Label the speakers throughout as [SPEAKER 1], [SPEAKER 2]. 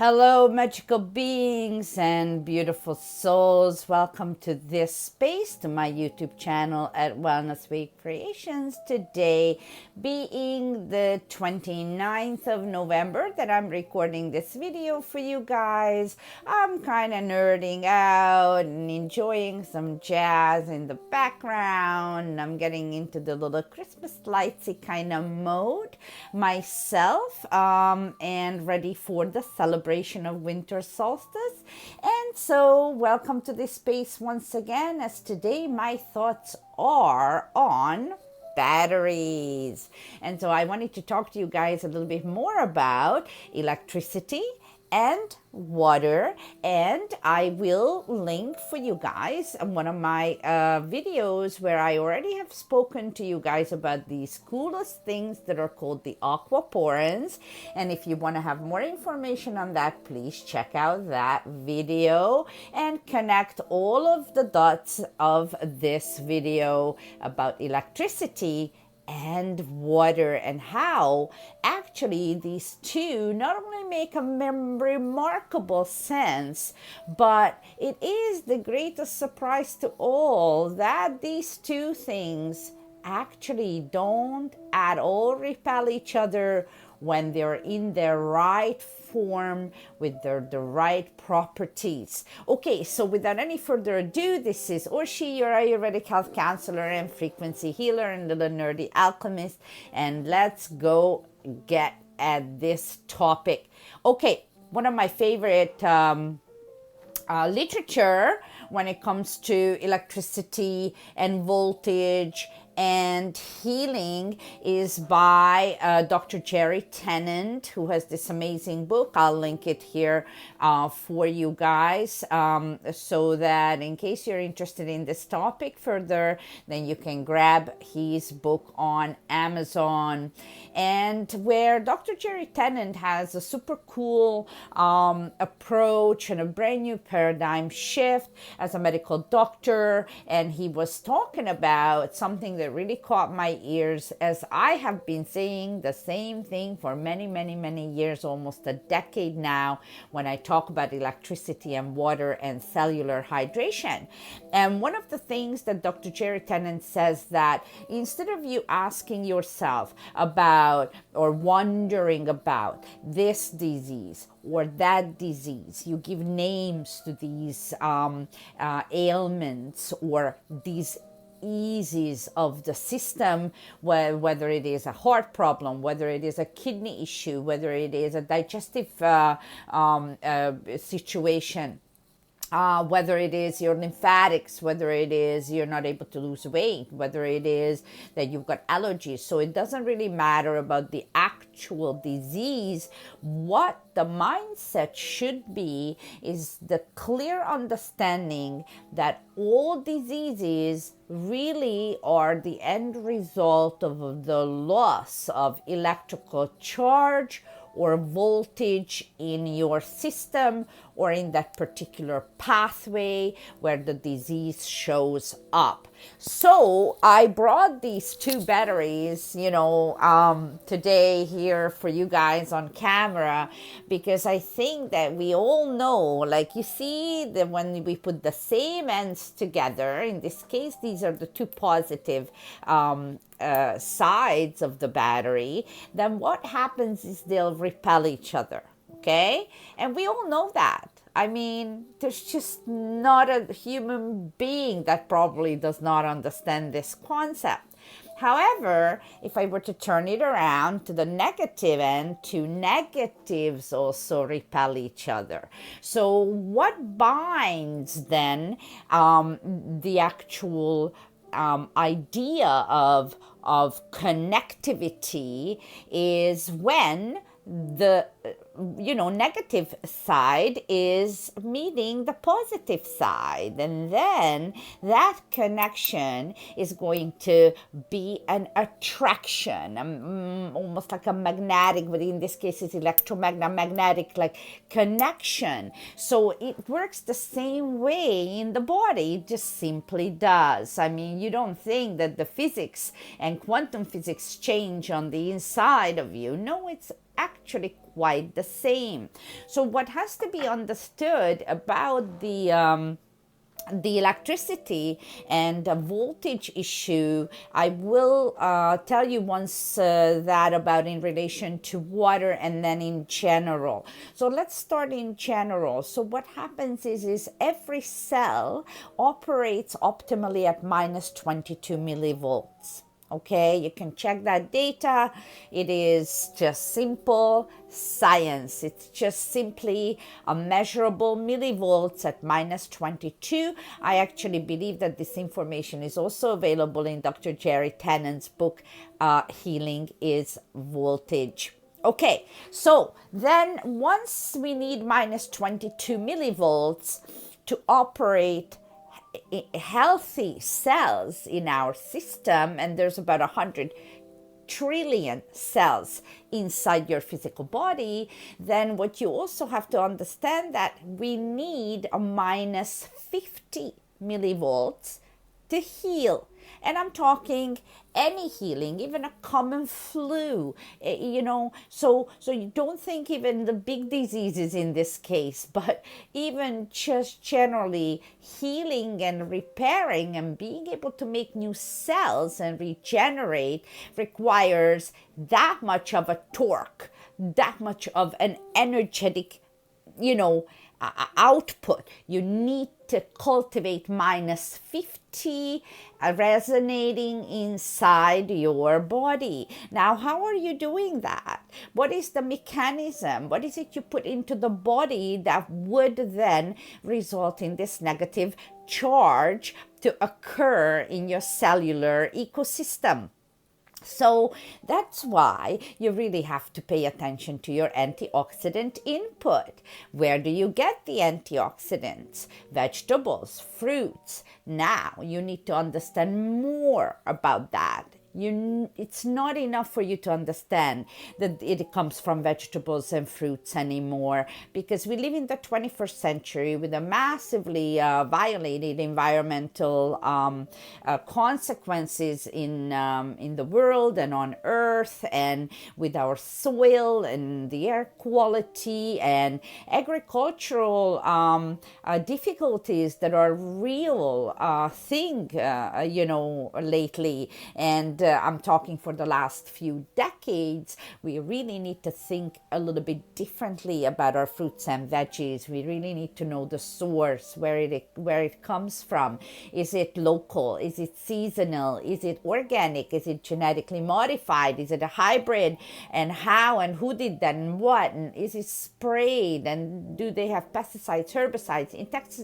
[SPEAKER 1] Hello, magical beings and beautiful souls. Welcome to this space, to my YouTube channel at Wellness Week Creations. Today being the 29th of November that I'm recording this video for you guys. I'm kind of nerding out and enjoying some jazz in the background. I'm getting into the little Christmas lightsy kind of mode myself and ready for the celebration of winter solstice. And so welcome to this space once again, as today my thoughts are on batteries. And so I wanted to talk to you guys a little bit more about electricity and water, and I will link for you guys one of my videos where I already have spoken to you guys about these coolest things that are called the aquaporins. And if you want to have more information on that, please check out that video and connect all of the dots of this video about electricity and water, and how actually these two not only make a remarkable sense, but it is the greatest surprise to all that these two things actually don't at all repel each other when they're in their right form with the right properties. Okay, so without any further ado, this is Urshi, your Ayurvedic health counselor and frequency healer and little nerdy alchemist, and let's go get at this topic. Okay, one of my favorite literature when it comes to electricity and voltage and healing is by Dr. Jerry Tennant, who has this amazing book. I'll link it here for you guys, so that in case you're interested in this topic further, then you can grab his book on Amazon. And where Dr. Jerry Tennant has a super cool approach and a brand new paradigm shift as a medical doctor, and he was talking about something that really caught my ears, as I have been saying the same thing for many years, almost a decade now, when I talk about electricity and water and cellular hydration. And one of the things that Dr. Jerry Tennant says, that instead of you asking yourself about or wondering about this disease or that disease, you give names to these ailments or these eases of the system, whether it is a heart problem, whether it is a kidney issue, whether it is a digestive situation, whether it is your lymphatics, whether it is you're not able to lose weight, whether it is that you've got allergies. So it doesn't really matter about the actual disease. What the mindset should be is the clear understanding that all diseases really are the end result of the loss of electrical charge or voltage in your system or in that particular pathway where the disease shows up. So I brought these two batteries, today here for you guys on camera, because I think that we all know, like you see, that when we put the same ends together, in this case, these are the two positive sides of the battery, then what happens is they'll repel each other, okay? And we all know that. I mean, there's just not a human being that probably does not understand this concept. However, if I were to turn it around to the negative end, two negatives also repel each other. So what binds then the actual idea of connectivity is when the negative side is meeting the positive side, and then that connection is going to be an attraction, almost like a magnetic, but in this case it's electromagnetic like connection. So it works the same way in the body. It just simply does. I mean, you don't think that the physics and quantum physics change on the inside of you. No, it's actually quite the same. So what has to be understood about the electricity and the voltage issue, I will tell you once that about in relation to water, and then in general. So let's start in general. So what happens is every cell operates optimally at minus 22 millivolts. Okay, you can check that data. It is just simple science. It's just simply a measurable millivolts at minus 22. I actually believe that this information is also available in Dr. Jerry Tennant's book, Healing is Voltage. Okay, so then once we need minus 22 millivolts to operate healthy cells in our system, and there's about 100 trillion cells inside your physical body, then what you also have to understand that we need a minus 50 millivolts to heal. And I'm talking any healing, even a common flu, so you don't think even the big diseases in this case, but even just generally healing and repairing and being able to make new cells and regenerate requires that much of a torque, that much of an energetic, output. You need to cultivate minus 50 resonating inside your body. Now, how are you doing that? What is the mechanism? What is it you put into the body that would then result in this negative charge to occur in your cellular ecosystem? So that's why you really have to pay attention to your antioxidant input. Where do you get the antioxidants? Vegetables, fruits. Now you need to understand more about that. It's not enough for you to understand that it comes from vegetables and fruits anymore, because we live in the 21st century with a massively violated environmental consequences in the world and on Earth, and with our soil and the air quality and agricultural difficulties that are real thing, lately. And I'm talking for the last few decades, we really need to think a little bit differently about our fruits and veggies. We really need to know the source, where it comes from. Is it local? Is it seasonal? Is it organic? Is it genetically modified? Is it a hybrid? And how and who did that and what? And is it sprayed? And do they have pesticides, herbicides,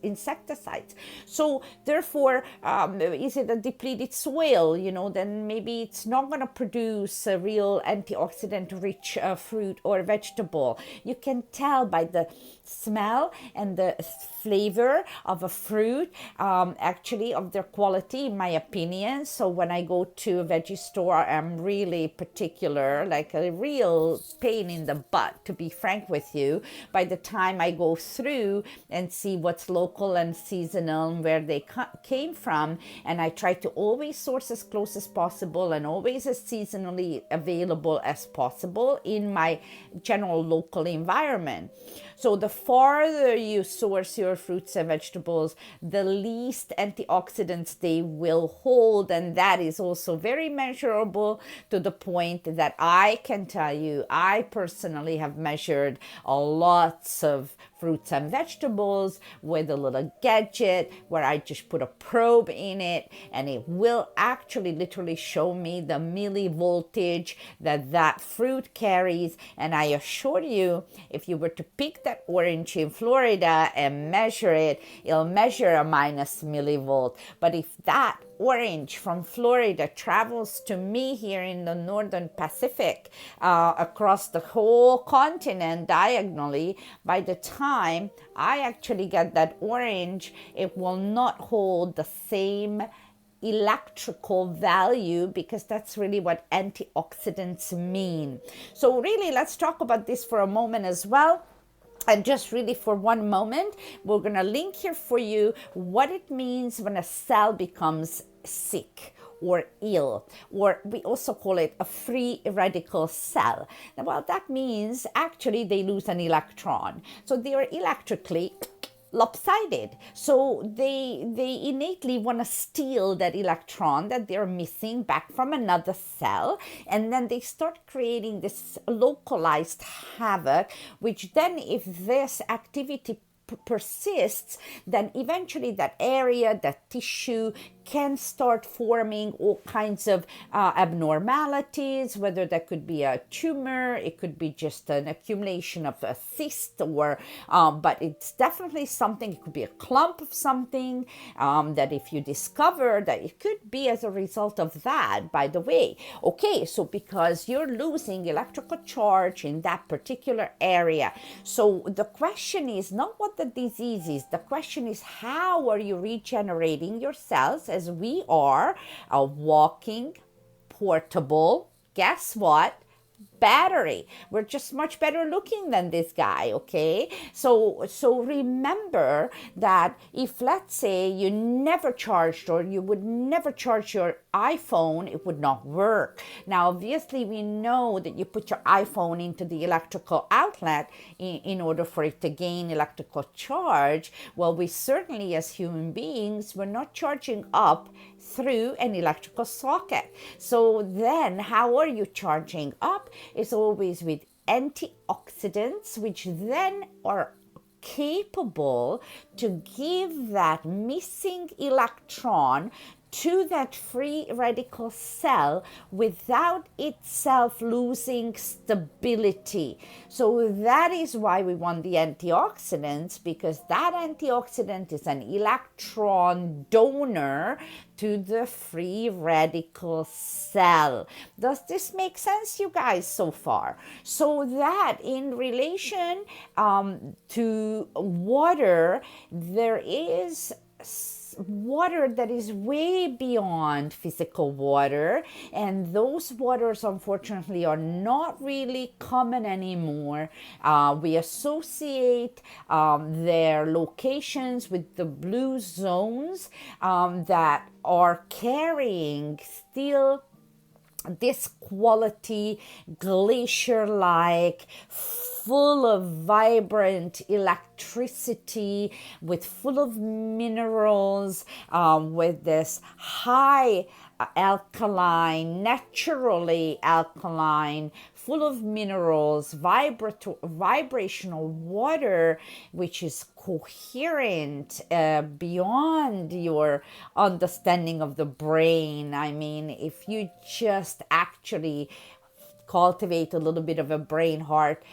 [SPEAKER 1] insecticides? So therefore, is it a depleted soil? Then maybe it's not going to produce a real antioxidant-rich fruit or vegetable. You can tell by the smell and the flavor of a fruit, actually of their quality, in my opinion. So when I go to a veggie store, I'm really particular, like a real pain in the butt, to be frank with you. By the time I go through and see what's local and seasonal and where they came from, and I try to always source as close as possible and always as seasonally available as possible in my general local environment. So the farther you source your fruits and vegetables, the least antioxidants they will hold. And that is also very measurable, to the point that I can tell you, I personally have measured lots of fruits and vegetables with a little gadget where I just put a probe in it, and it will actually literally show me the millivoltage that fruit carries. And I assure you, if you were to pick that orange in Florida and measure it, it'll measure a minus millivolt. But if that orange from Florida travels to me here in the northern Pacific, across the whole continent diagonally, by the time I actually get that orange, it will not hold the same electrical value, because that's really what antioxidants mean. So really, let's talk about this for a moment as well. And just really for one moment, we're going to link here for you what it means when a cell becomes sick. or ill, or we also call it a free radical cell. Well, that means actually they lose an electron. So they are electrically lopsided. So they innately want to steal that electron that they're missing back from another cell, and then they start creating this localized havoc, which then, if this activity persists, then eventually that area, that tissue can start forming all kinds of abnormalities, whether that could be a tumor, it could be just an accumulation of a cyst, or but it's definitely something, it could be a clump of something that if you discover that it could be as a result of that, by the way. Okay, so because you're losing electrical charge in that particular area. So the question is not what the disease is, the question is how are you regenerating your cells, as we are a walking, portable, guess what? Battery. We're just much better looking than this guy, okay? So remember that if, let's say, you never charged, or you would never charge your iPhone, it would not work. Now, obviously, we know that you put your iPhone into the electrical outlet in order for it to gain electrical charge. Well, we certainly, as human beings, we're not charging up through an electrical socket. So then how are you charging up? It's always with antioxidants, which then are capable to give that missing electron to that free radical cell without itself losing stability. So that is why we want the antioxidants, because that antioxidant is an electron donor to the free radical cell. Does this make sense, you guys, so far? So that in relation to water, there is water that is way beyond physical water, and those waters unfortunately are not really common anymore. We associate their locations with the blue zones that are carrying still this quality, glacier-like, full of vibrant electricity, with full of minerals, with this high alkaline, naturally alkaline, full of minerals, vibrational water, which is coherent beyond your understanding of the brain. I mean, if you just actually cultivate a little bit of a brain heart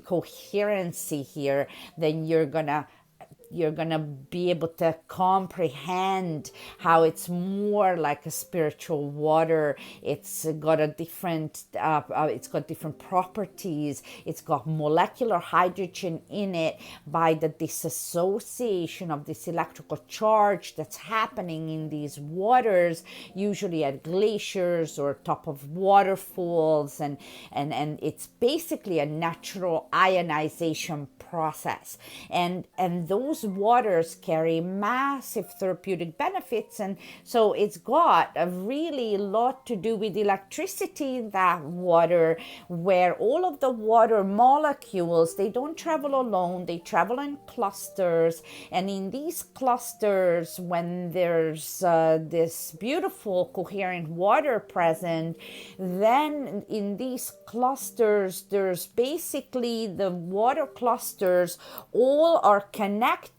[SPEAKER 1] coherency here, then you're gonna be able to comprehend how it's more like a spiritual water. It's got a different it's got different properties. It's got molecular hydrogen in it by the disassociation of this electrical charge that's happening in these waters, usually at glaciers or top of waterfalls, and it's basically a natural ionization process, and those waters carry massive therapeutic benefits. And so it's got a really lot to do with electricity in that water, where all of the water molecules, they don't travel alone, they travel in clusters. And in these clusters, when there's this beautiful coherent water present, then in these clusters, there's basically the water clusters all are connecting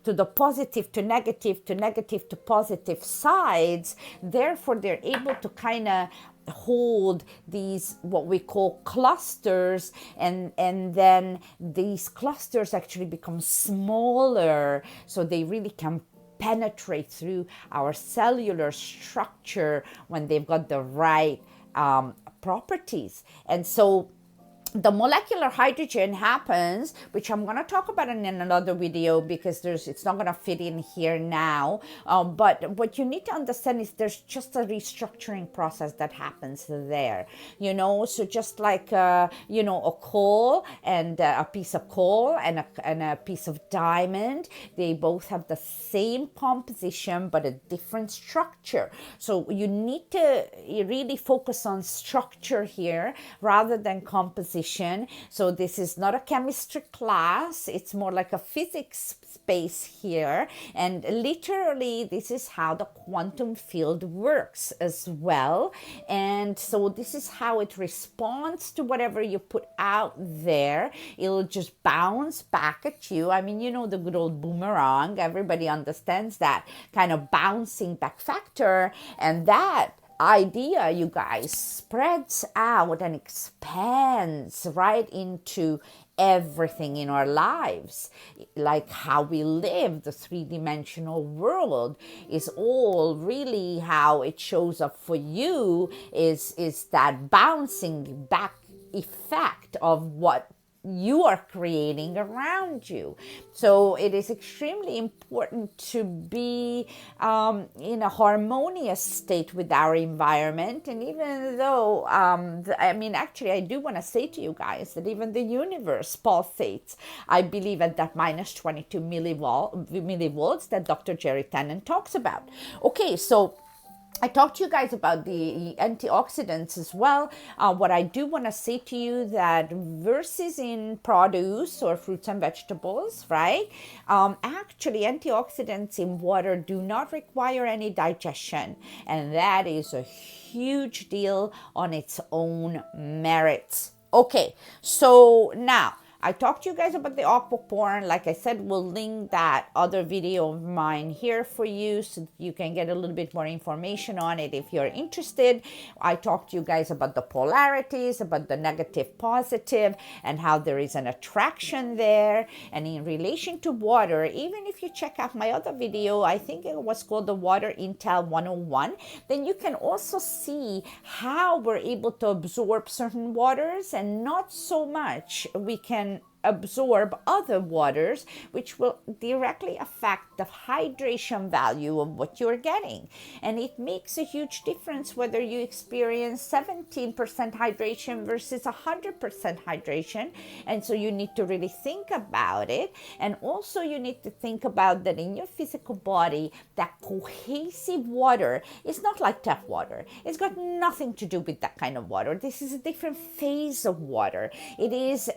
[SPEAKER 1] to the positive to negative to negative to positive sides. Therefore, they're able to kind of hold these what we call clusters, and then these clusters actually become smaller, so they really can penetrate through our cellular structure when they've got the right properties. And so the molecular hydrogen happens, which I'm going to talk about in another video because it's not going to fit in here now. But what you need to understand is there's just a restructuring process that happens there, so just like, a coal and a piece of coal and a piece of diamond, they both have the same composition, but a different structure. So you need to really focus on structure here rather than composition. So this is not a chemistry class, it's more like a physics space here, and literally this is how the quantum field works as well. And so this is how it responds to whatever you put out there. It'll just bounce back at you. I mean, the good old boomerang, everybody understands that kind of bouncing back factor, and that idea, you guys, spreads out and expands right into everything in our lives. Like how we live, the three-dimensional world is all really how it shows up for you, is that bouncing back effect of what you are creating around you. So it is extremely important to be in a harmonious state with our environment. And even though, actually, I do want to say to you guys that even the universe pulsates, I believe, at that minus 22 millivolts that Dr. Jerry Tennant talks about. Okay, so I talked to you guys about the antioxidants as well. What I do want to say to you that versus in produce or fruits and vegetables, right? Actually, antioxidants in water do not require any digestion. And that is a huge deal on its own merits. Okay, so now, I talked to you guys about the aquaporn. Like I said, we'll link that other video of mine here for you so you can get a little bit more information on it if you're interested. I talked to you guys about the polarities, about the negative, positive, and how there is an attraction there. And in relation to water, even if you check out my other video, I think it was called the Water Intel 101, then you can also see how we're able to absorb certain waters and not so much we can absorb other waters, which will directly affect the hydration value of what you're getting. And it makes a huge difference whether you experience 17% hydration versus 100% hydration. And so you need to really think about it. And also you need to think about that in your physical body, that cohesive water is not like tap water. It's got nothing to do with that kind of water. This is a different phase of water. It is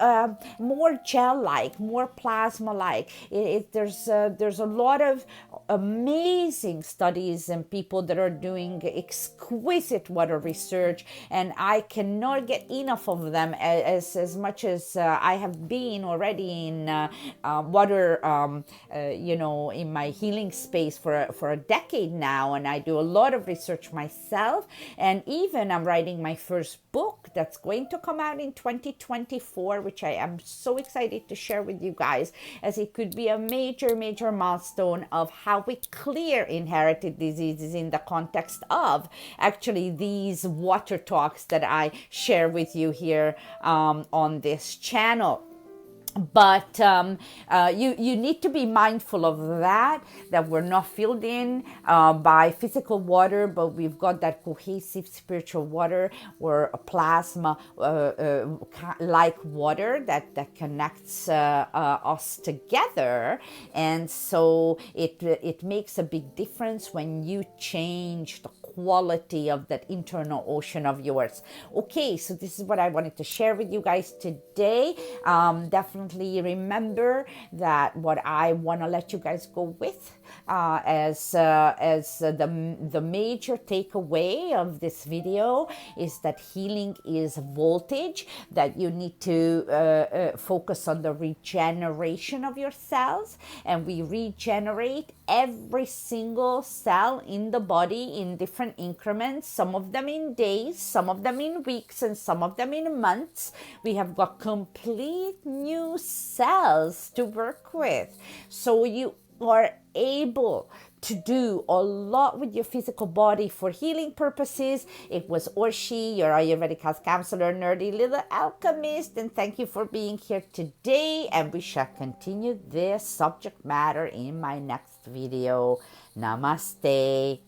[SPEAKER 1] more gel-like, more plasma-like. There's a lot of amazing studies and people that are doing exquisite water research, and I cannot get enough of them. As much as I have been already in water, in my healing space for a decade now, and I do a lot of research myself, and even I'm writing my first book that's going to come out in 2024, which I am so excited to share with you guys, as it could be a major milestone of how we clear inherited diseases in the context of actually these water talks that I share with you here on this channel. But you need to be mindful of that we're not filled in by physical water, but we've got that cohesive spiritual water or a plasma like water that connects us together. And so it makes a big difference when you change the quality of that internal ocean of yours. Okay, so this is what I wanted to share with you guys today. Definitely remember that what I want to let you guys go with as the major takeaway of this video is that healing is voltage, that you need to focus on the regeneration of your cells, and we regenerate every single cell in the body in different increments, some of them in days, some of them in weeks, and some of them in months. We have got complete new cells to work with. So you are able to do a lot with your physical body for healing purposes. It was Orshi, your Ayurvedic health counselor, nerdy little alchemist, and thank you for being here today. And we shall continue this subject matter in my next video. Namaste.